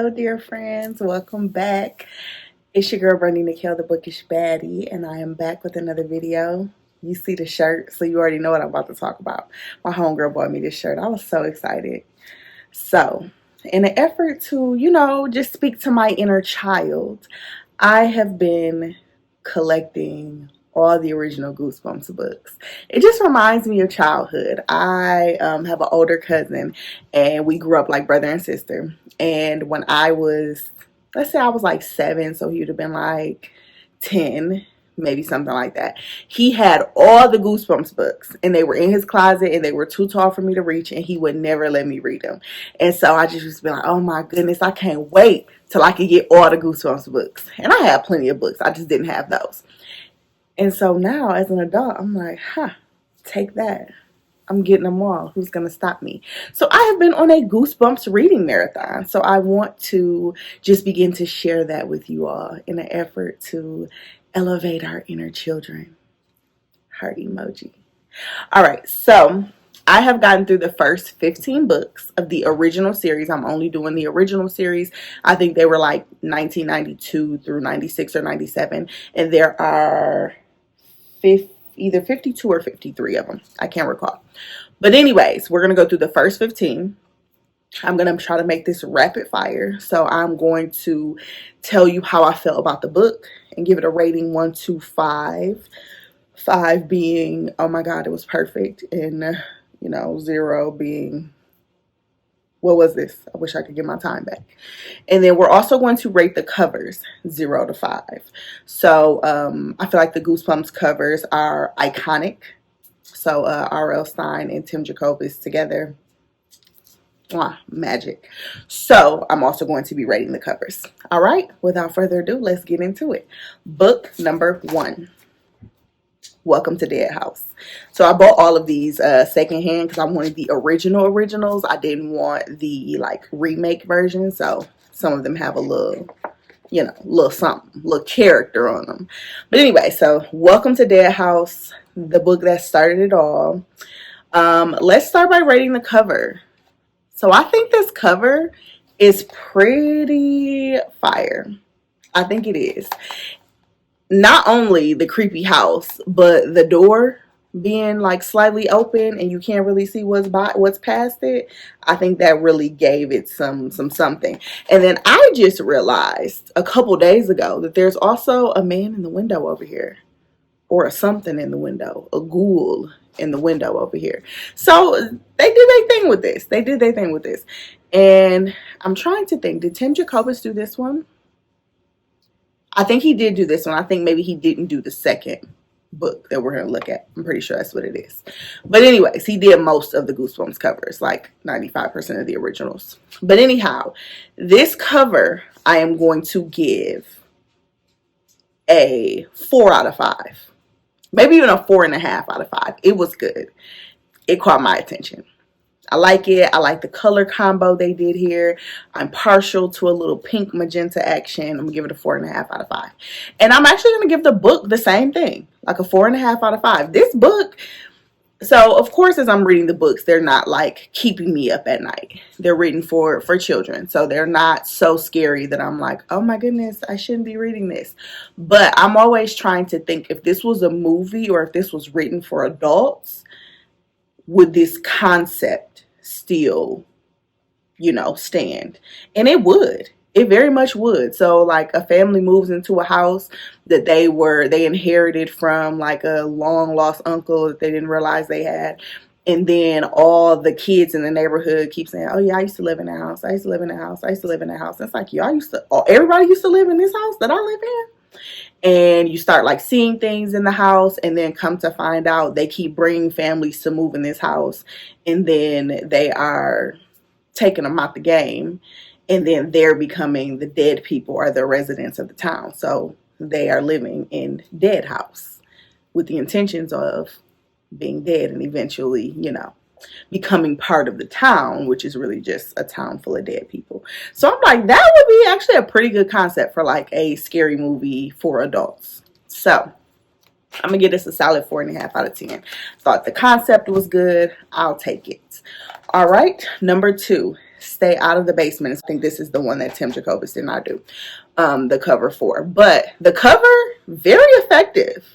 Hello, dear friends. Welcome back. It's your girl, Brandy Nikhil, the Bookish Baddie, and I am back with another video. You see the shirt, so you already know what I'm about to talk about. My homegirl bought me this shirt. I was so excited. So, in an effort to, just speak to my inner child, I have been collecting all the original Goosebumps books. It just reminds me of childhood. I have an older cousin, and we grew up like brother and sister. And when I was, let's say I was like 7, so he would have been like 10, maybe something like that. He had all the Goosebumps books, and they were in his closet, and they were too tall for me to reach, and he would never let me read them. And so I just used to be like, oh my goodness, I can't wait till I could get all the Goosebumps books. And I had plenty of books, I just didn't have those. And so now, as an adult, I'm like, take that. I'm getting them all. Who's going to stop me? So I have been on a Goosebumps reading marathon. So I want to just begin to share that with you all in an effort to elevate our inner children. Heart emoji. All right. So I have gotten through the first 15 books of the original series. I'm only doing the original series. I think they were like 1992 through 96 or 97. And there are either 52 or 53 of them. I can't recall. But anyways, we're going to go through the first 15. I'm going to try to make this rapid fire. So I'm going to tell you how I felt about the book and give it a rating 1 to 5. 5 being, oh my God, it was perfect. And, 0 being, what was this? I wish I could get my time back. And then we're also going to rate the covers 0 to 5. So I feel like the Goosebumps covers are iconic. So R.L. Stine and Tim Jacobus together. Magic. So I'm also going to be rating the covers. All right. Without further ado, let's get into it. Book number 1. Welcome to Dead House. So I bought all of these secondhand because I wanted the originals. I didn't want the remake version. So some of them have a little, little something, little character on them. But anyway, so Welcome to Dead House, the book that started it all. Let's start by rating the cover. So I think this cover is pretty fire. I think it is. Not only the creepy house, but the door being slightly open and you can't really see what's past it. I think that really gave it some something. And then I just realized a couple days ago that there's also a man in the window over here, or a something in the window, a ghoul in the window over here. So they did their thing with this. And I'm trying to think, did Tim Jacobus do this one? I think he did do this one. I think maybe he didn't do the second book that we're going to look at. I'm pretty sure that's what it is. But anyways, he did most of the Goosebumps covers, like 95% of the originals. But anyhow, this cover I am going to give a 4 out of 5. Maybe even a 4.5 out of 5. It was good. It caught my attention. I like it. I like the color combo they did here. I'm partial to a little pink magenta action. I'm going to give it a 4.5 out of 5. And I'm actually going to give the book the same thing, like a 4.5 out of 5. This book, so of course as I'm reading the books, they're not keeping me up at night. They're written for children. So they're not so scary that I'm like, oh my goodness, I shouldn't be reading this. But I'm always trying to think, if this was a movie or if this was written for adults, would this concept still, stand? And it would. It very much would. So a family moves into a house that they inherited from a long lost uncle that they didn't realize they had. And then all the kids in the neighborhood keep saying, oh yeah, I used to live in that house. I used to live in that house. I used to live in that house. And it's everybody used to live in this house that I live in. And you start seeing things in the house, and then come to find out they keep bringing families to move in this house, and then they are taking them out the game, and then they're becoming the dead people or the residents of the town. So they are living in Dead House with the intentions of being dead and eventually, becoming part of the town, which is really just a town full of dead people. So I'm like, that would be actually a pretty good concept for a scary movie for adults. So I'm gonna give this a solid 4.5 out of 10. Thought the concept was good. I'll take it. All right, number 2, Stay Out of the Basement. I think this is the one that Tim Jacobus did not do the cover for. But the cover, very effective.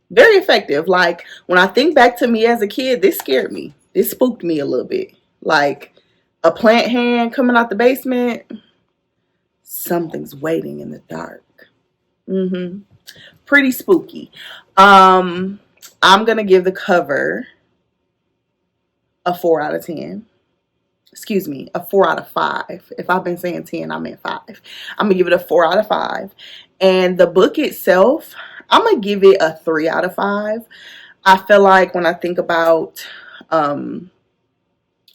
Very effective. Like, when I think back to me as a kid, this scared me. This spooked me a little bit. Like, a plant hand coming out the basement. Something's waiting in the dark. Pretty spooky. I'm going to give the cover a 4 out of 10. Excuse me, a 4 out of 5. If I've been saying 10, I meant 5. I'm going to give it a 4 out of 5. And the book itself, I'm going to give it a 3 out of 5. I feel like when I think about, I'm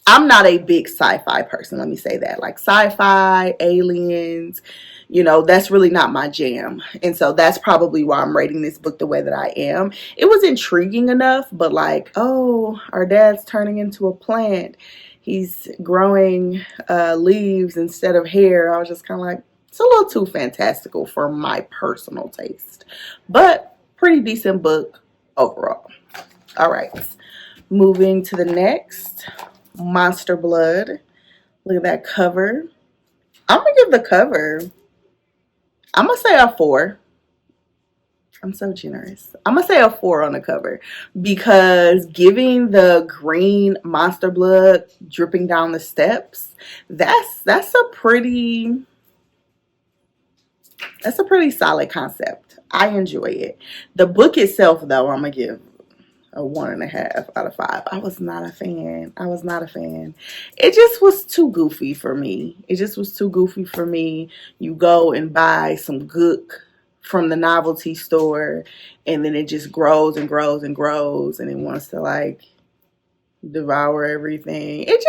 not a big sci-fi person, let me say that. Like sci-fi, aliens, you know, that's really not my jam. And so that's probably why I'm rating this book the way that I am. It was intriguing enough, but like, oh, our dad's turning into a plant. He's growing leaves instead of hair. I was just kind of like, it's a little too fantastical for my personal taste. But pretty decent book overall. All right, moving to the next. Monster Blood. Look at that cover. I'm gonna give the cover, I'm gonna say a 4. I'm so generous. I'm gonna say a 4 on the cover, because giving the green monster blood dripping down the steps, that's a pretty solid concept. I enjoy it. The book itself, though, I'm gonna give a 1.5 out of 5. I was not a fan. It just was too goofy for me. You go and buy some gook from the novelty store, and then it just grows and grows and grows, and it wants to like devour everything. It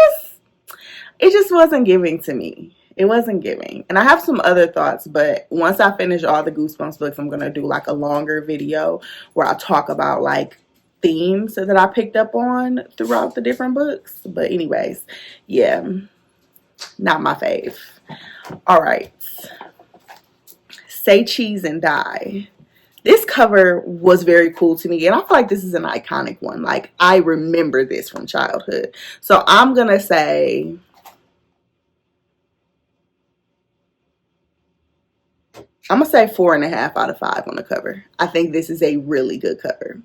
just wasn't giving to me. It wasn't giving. And I have some other thoughts, but once I finish all the Goosebumps books, I'm going to do like a longer video where I talk about like themes that I picked up on throughout the different books. But anyways, yeah, not my fave. All right. Say Cheese and Die. This cover was very cool to me, and I feel like this is an iconic one. Like, I remember this from childhood. So I'm going to say 4.5 out of 5 on the cover. I think this is a really good cover.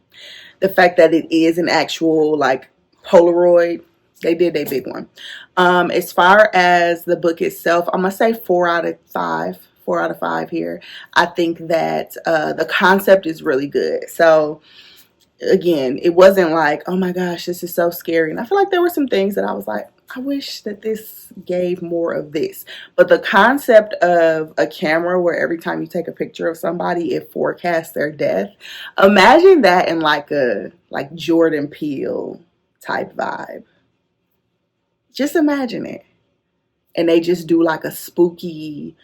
The fact that it is an actual like Polaroid, they did a big one. As far as the book itself, I'm gonna say 4 out of 5. 4 out of 5 here. I think that the concept is really good. So again, it wasn't like, oh my gosh, this is so scary. And I feel like there were some things that I was like, I wish that this gave more of this. But the concept of a camera where every time you take a picture of somebody, it forecasts their death. Imagine that in like a Jordan Peele type vibe. Just imagine it. And they just do like a spooky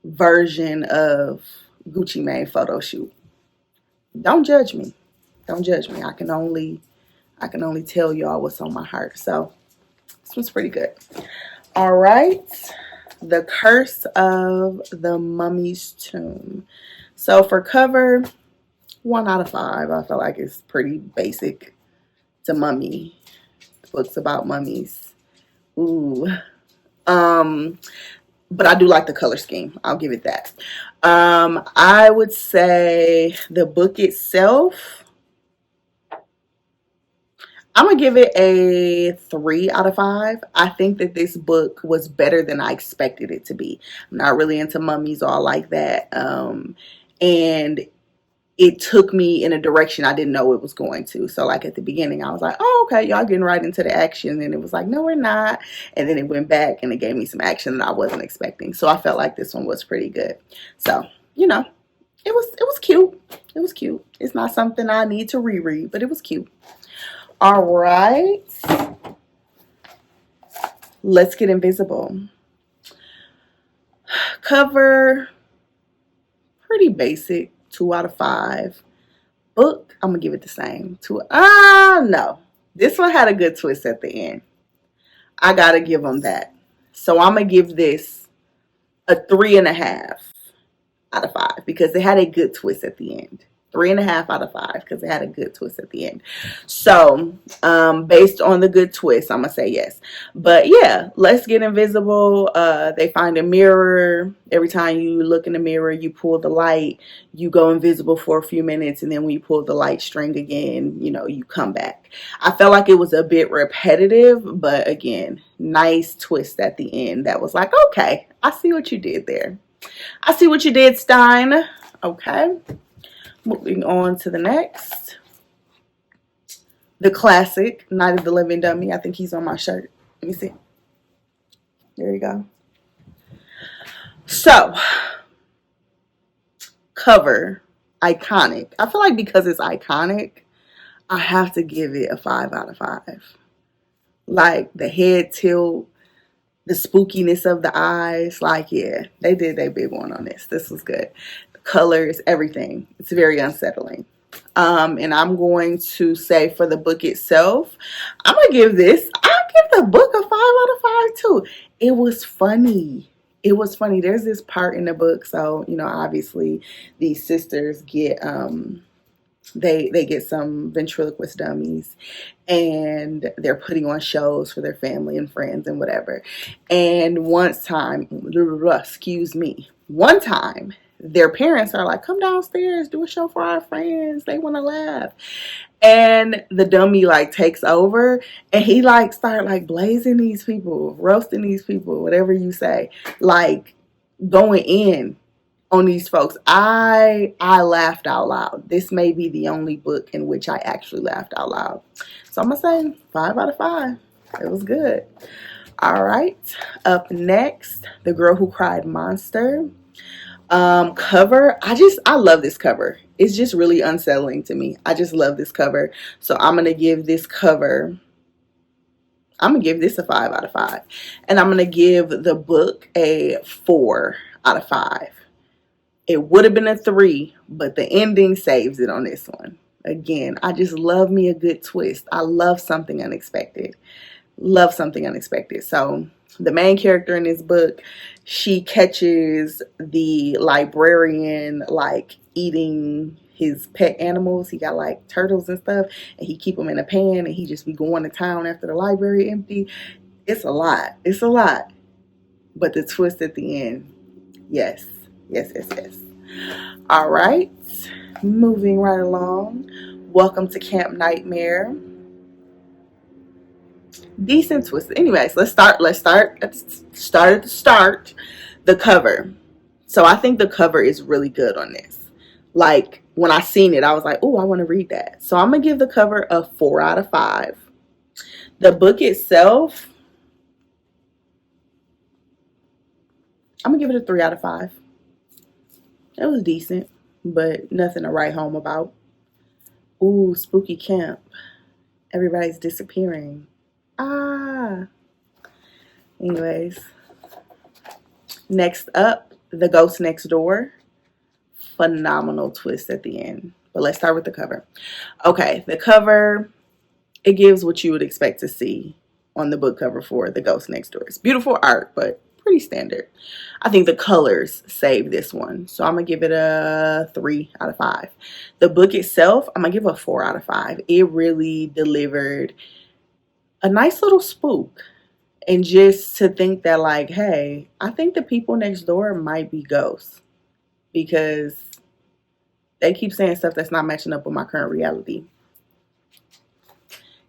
version of Gucci Mane photo shoot. Don't judge me. Don't judge me. I can only tell y'all what's on my heart. So this one's pretty good. All right. The Curse of the Mummy's Tomb. So for cover, 1 out of 5. I feel like it's pretty basic. It's a mummy. Books about mummies. Ooh. But I do like the color scheme. I'll give it that. I would say the book itself, I'm going to give it a 3 out of 5. I think that this book was better than I expected it to be. I'm not really into mummies all like that. And it took me in a direction I didn't know it was going to. So like at the beginning, I was like, oh, okay, y'all getting right into the action. And it was like, no, we're not. And then it went back and it gave me some action that I wasn't expecting. So I felt like this one was pretty good. So, you know, it was cute. It was cute. It's not something I need to reread, but it was cute. All right. Let's Get Invisible. Cover, pretty basic. 2 out of 5. Book, I'm gonna give it the same. No. This one had a good twist at the end. I gotta give them that. So I'm gonna give this a 3.5 out of 5 because it had a good twist at the end. 3.5 out of 5 because it had a good twist at the end. So, based on the good twist, I'm gonna say yes. But yeah, let's get invisible. They find a mirror. Every time you look in the mirror, you pull the light, you go invisible for a few minutes, and then when you pull the light string again, you know, you come back. I felt like it was a bit repetitive, but again, nice twist at the end. That was like, okay, I see what you did there. I see what you did, Stein. Okay. Moving on to the next. The classic, Night of the Living Dummy. I think he's on my shirt. Let me see. There you go. So, cover, iconic. I feel like because it's iconic, I have to give it a 5 out of 5. Like, the head tilt, the spookiness of the eyes. Like, yeah, they did their big one on this. This was good. The colors, everything. It's very unsettling. And I'm going to say for the book itself, I'm gonna give this, I'll give the book a 5 out of 5 too. It was funny. It was funny. There's this part in the book, so you know, obviously these sisters get they get some ventriloquist dummies, and they're putting on shows for their family and friends and whatever. And one time, one time their parents are like, come downstairs, do a show for our friends, they want to laugh. And the dummy like takes over, and he like start like blazing these people, roasting these people, whatever you say, like going in on these folks. I laughed out loud. This may be the only book in which I actually laughed out loud. So I'm gonna say 5 out of 5. It was good. All right, up next, The Girl Who Cried Monster. Cover, I love this cover. It's just really unsettling to me. I just love this cover. So I'm gonna give this cover, I'm gonna give this a 5 out of 5. And I'm gonna give the book a 4 out of 5. It would have been a 3, but the ending saves it on this one. Again, I just love me a good twist. I love something unexpected. Love something unexpected. So the main character in this book, she catches the librarian like eating his pet animals. He got like turtles and stuff, and he keep them in a pan, and he just be going to town after the library empty. It's a lot. It's a lot. But the twist at the end, yes. Yes, yes, yes. All right. Moving right along. Welcome to Camp Nightmare. Decent twist. Anyways, let's start at the start. The cover. So I think the cover is really good on this. Like when I seen it, I was like, oh, I want to read that. So I'm gonna give the cover a 4 out of 5. The book itself, I'm gonna give it a 3 out of 5. It was decent, but nothing to write home about. Ooh, spooky camp. Everybody's disappearing. Ah. Anyways. Next up, The Ghost Next Door. Phenomenal twist at the end. But let's start with the cover. Okay, the cover, it gives what you would expect to see on the book cover for The Ghost Next Door. It's beautiful art, but pretty standard. I think the colors save this one. So I'm going to give it a 3 out of 5. The book itself, I'm going to give a 4 out of 5. It really delivered a nice little spook. And just to think that like, hey, I think the people next door might be ghosts. Because they keep saying stuff that's not matching up with my current reality.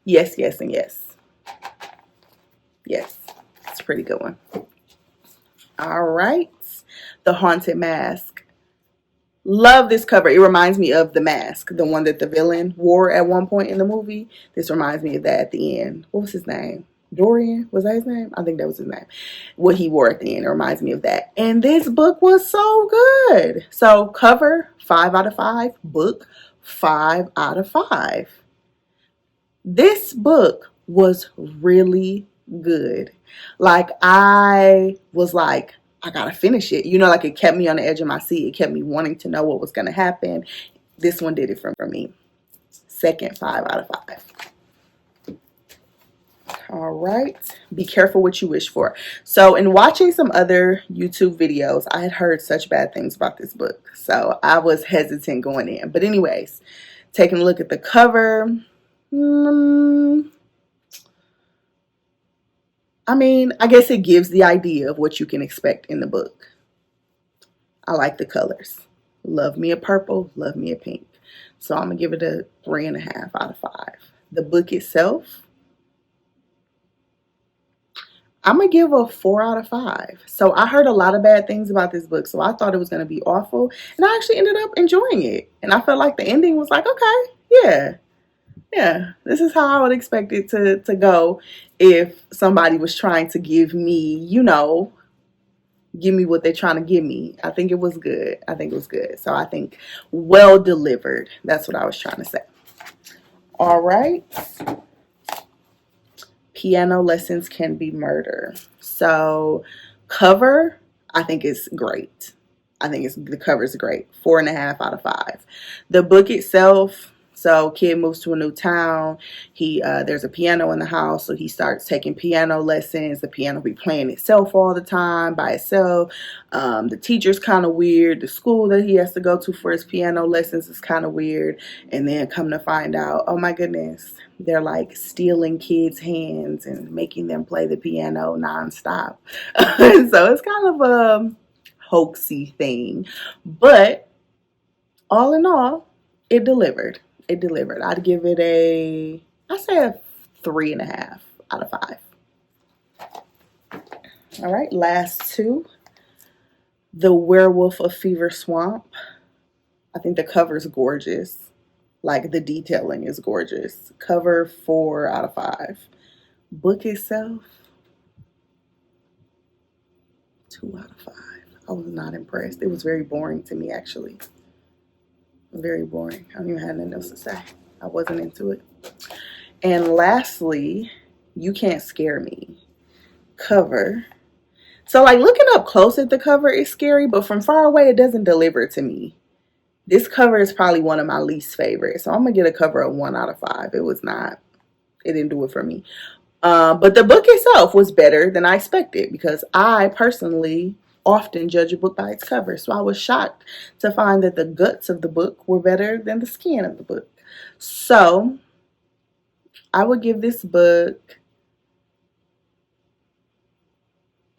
Yes, yes, and yes. Yes, it's a pretty good one. All right. The Haunted Mask. Love this cover. It reminds me of The Mask, the one that the villain wore at one point in the movie. This reminds me of that at the end. What was his name? Dorian? Was that his name? I think that was his name. What he wore at the end. It reminds me of that. And this book was so good. So cover, 5 out of 5. Book, 5 out of 5. This book was really good. Like, I was like, I gotta finish it. You know, like it kept me on the edge of my seat. It kept me wanting to know what was gonna happen. This one did it for me. Second 5 out of 5. All right. Be careful what you wish for. So in watching some other YouTube videos, I had heard such bad things about this book. So I was hesitant going in. But anyways, taking a look at the cover. I mean, I guess it gives the idea of what you can expect in the book. I like the colors. Love me a purple, love me a pink. So I'm going to give it a 3.5 out of 5. The book itself, I'm going to give a 4 out of 5. So I heard a lot of bad things about this book. So I thought it was going to be awful. And I actually ended up enjoying it. And I felt like the ending was like, okay, yeah, this is how I would expect it to go if somebody was trying to give me, give me what they're trying to give me. I think it was good. I think it was good. So I think well delivered. That's what I was trying to say. All right. Piano Lessons Can Be Murder. So cover, I think is great. I think the cover is great. 4.5 out of 5. The book itself, so kid moves to a new town. There's a piano in the house, so he starts taking piano lessons. The piano be playing itself all the time by itself. The teacher's kind of weird. The school that he has to go to for his piano lessons is kind of weird. And then come to find out, oh my goodness, they're like stealing kids' hands and making them play the piano nonstop. So it's kind of a hoaxy thing, but all in all, it delivered. It delivered. I'd give it a 3.5 out of 5. All right, last two. The Werewolf of Fever Swamp. I think the cover's gorgeous. Like the detailing is gorgeous. Cover 4 out of 5. Book itself, 2 out of 5. I was not impressed. It was very boring to me, actually. Very boring. I don't even have nothing else to say. I wasn't into it. And lastly, You Can't Scare Me. Cover. So like looking up close at the cover is scary, but from far away it doesn't deliver to me. This cover is probably one of my least favorites. So I'm going to get a cover of 1 out of 5. It didn't do it for me. But the book itself was better than I expected because I personally often judge a book by its cover. So I was shocked to find that the guts of the book were better than the skin of the book. So I would give this book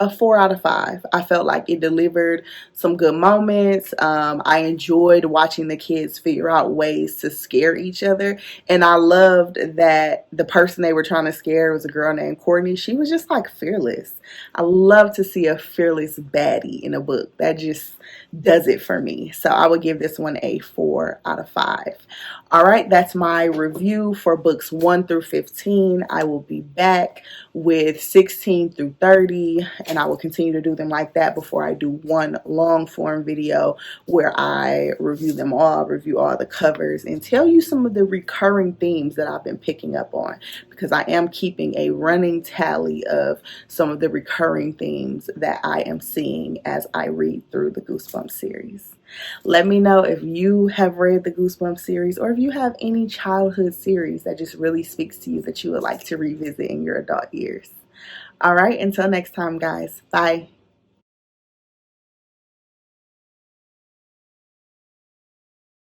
a 4 out of 5. I felt like it delivered some good moments. I enjoyed watching the kids figure out ways to scare each other. And I loved that the person they were trying to scare was a girl named Courtney. She was just like fearless. I love to see a fearless baddie in a book. That just does it for me. So I would give this one a 4 out of 5. All right, that's my review for books 1 through 15. I will be back with 16 through 30, and I will continue to do them like that before I do one long form video where I review them all, review all the covers, and tell you some of the recurring themes that I've been picking up on, because I am keeping a running tally of some of the recurring themes that I am seeing as I read through the Goosebumps series. Let me know if you have read the Goosebumps series or if you have any childhood series that just really speaks to you that you would like to revisit in your adult years. All right, until next time, guys. Bye.